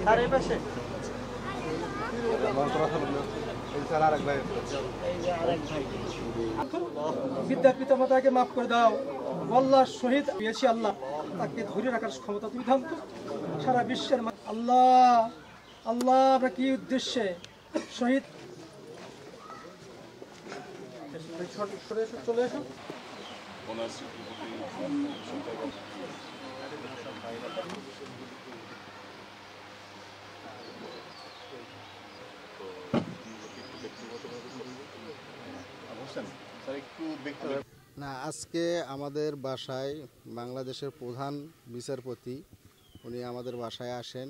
Sir এই পাশে বিদ্যার পিতা মাতাকে মাফ করে দাও। আল্লাহর শহীদ পেয়েছি আল্লাহ, তাকে ধরে রাখার ক্ষমতা তুমি দাও তো। সারা বিশ্বের আল্লাহ আল্লাহ আমরা কি উদ্দেশ্যে শহীদ চলে এসো। না, আজকে আমাদের বাসায় বাংলাদেশের প্রধান বিচারপতি উনি আমাদের বাসায় আসেন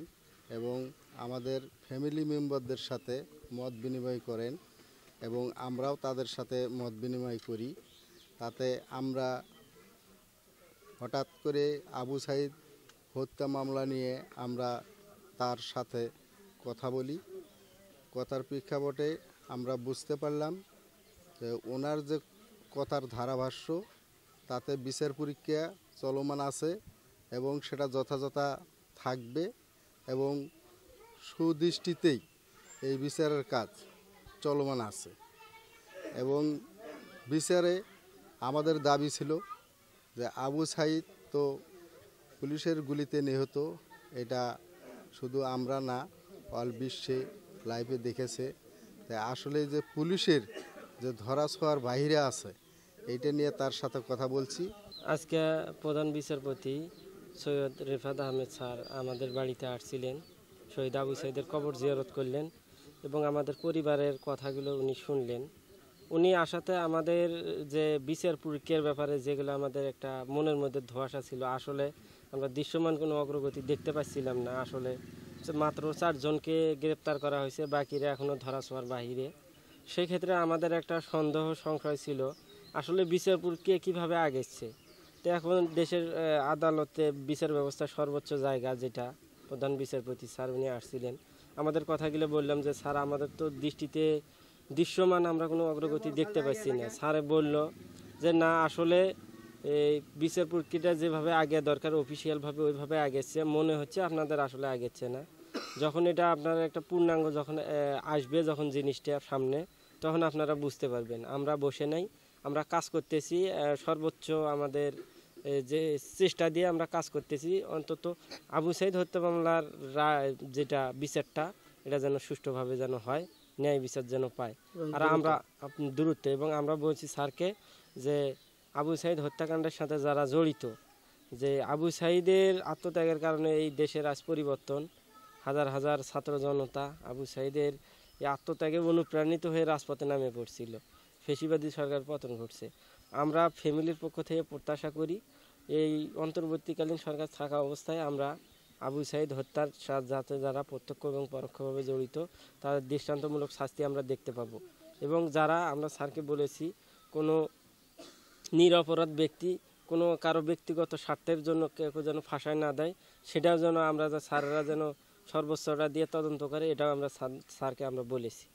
এবং আমাদের ফ্যামিলি মেম্বারদের সাথে মত বিনিময় করেন এবং আমরাও তাদের সাথে মত বিনিময় করি। তাতে আমরা হঠাৎ করে আবু সাঈদ হত্যা মামলা নিয়ে আমরা তার সাথে কথা বলি। কথার প্রেক্ষাপটে আমরা বুঝতে পারলাম যে ওনার যে কথার ধারাভাষ্য তাতে বিচার পরীক্ষা চলমান আছে এবং সেটা যথাযথ থাকবে এবং সুদৃষ্টিতেই এই বিচারের কাজ চলমান আছে। এবং বিচারে আমাদের দাবি ছিল যে আবু সাঈদ তো পুলিশের গুলিতে নিহত, এটা শুধু আমরা না অল বিশ্বে লাইভে দেখেছে। তাই আসলে যে পুলিশের যে ধরা ছোঁয়ার বাহিরে আছে এইটা নিয়ে তার সাথে কথা বলছি। আজকে প্রধান বিচারপতি সৈয়দ রেফাত আহমেদ স্যার আমাদের বাড়িতে আসছিলেন, শহীদ আবু সাঈদের কবর জিয়ারত করলেন এবং আমাদের পরিবারের কথাগুলো উনি শুনলেন। উনি আসাতে আমাদের যে বিচার প্রক্রিয়ার ব্যাপারে যেগুলো আমাদের একটা মনের মধ্যে ধোঁয়াশা ছিল, আসলে আমরা দৃশ্যমান কোনো অগ্রগতি দেখতে পাচ্ছিলাম না। আসলে মাত্র 4 জনকে গ্রেপ্তার করা হয়েছে, বাকিরা এখনও ধরা ছোঁয়ার বাহিরে। সেই ক্ষেত্রে আমাদের একটা সন্দেহ সংশয় ছিল আসলে বিচার প্রক্রিয়া কীভাবে আগেছে। তো এখন দেশের আদালতে বিচার ব্যবস্থা সর্বোচ্চ জায়গা যেটা প্রধান বিচারপতি স্যার উনি আসছিলেন, আমাদের কথাগুলো বললাম যে স্যার আমাদের তো দৃষ্টিতে দৃশ্যমান আমরা কোনো অগ্রগতি দেখতে পাচ্ছি না। স্যারে বলল যে না, আসলে এই বিচার প্রক্রিয়াটা যেভাবে আগে দরকার অফিসিয়ালভাবে ওইভাবে আগেছে মনে হচ্ছে, আপনাদের আসলে আগেছে না। যখন এটা আপনার একটা পূর্ণাঙ্গ যখন আসবে, যখন জিনিসটা সামনে, তখন আপনারা বুঝতে পারবেন। আমরা বসে নাই, আমরা কাজ করতেছি সর্বোচ্চ আমাদের যে চেষ্টা দিয়ে আমরা কাজ করতেছি। অন্তত আবু সাঈদ হত্যা মামলার যেটা বিচারটা এটা যেন সুষ্ঠুভাবে যেন হয়, ন্যায় বিচার যেন পায় আর আমরা দ্রুত। এবং আমরা বলছি স্যারকে যে আবু সাঈদ হত্যাকাণ্ডের সাথে যারা জড়িত, যে আবু সাঈদের আত্মত্যাগের কারণে এই দেশের আজ পরিবর্তন, হাজার হাজার ছাত্র জনতা আবু সাঈদের এই আত্মত্যাগে অনুপ্রাণিত হয়ে রাজপথে নামে পড়ছিল, ফ্যাসিবাদী সরকার পতন ঘটছে। আমরা ফ্যামিলির পক্ষ থেকে প্রত্যাশা করি এই অন্তর্বর্তীকালীন সরকার থাকা অবস্থায় আমরা আবু সাঈদ হত্যার সাথে যারা প্রত্যক্ষ এবং পরোক্ষভাবে জড়িত তাদের দৃষ্টান্তমূলক শাস্তি আমরা দেখতে পাবো। এবং যারা আমরা স্যারকে বলেছি কোনো নিরপরাধ ব্যক্তি কোনো কারো ব্যক্তিগত স্বার্থের জন্য কেউ যেন ফাঁসায় না দেয়, সেটাও যেন আমরা স্যারেরা যেন সর্বোচ্চটা দিয়ে তদন্ত করে, এটাও আমরা স্যারকে আমরা বলেছি।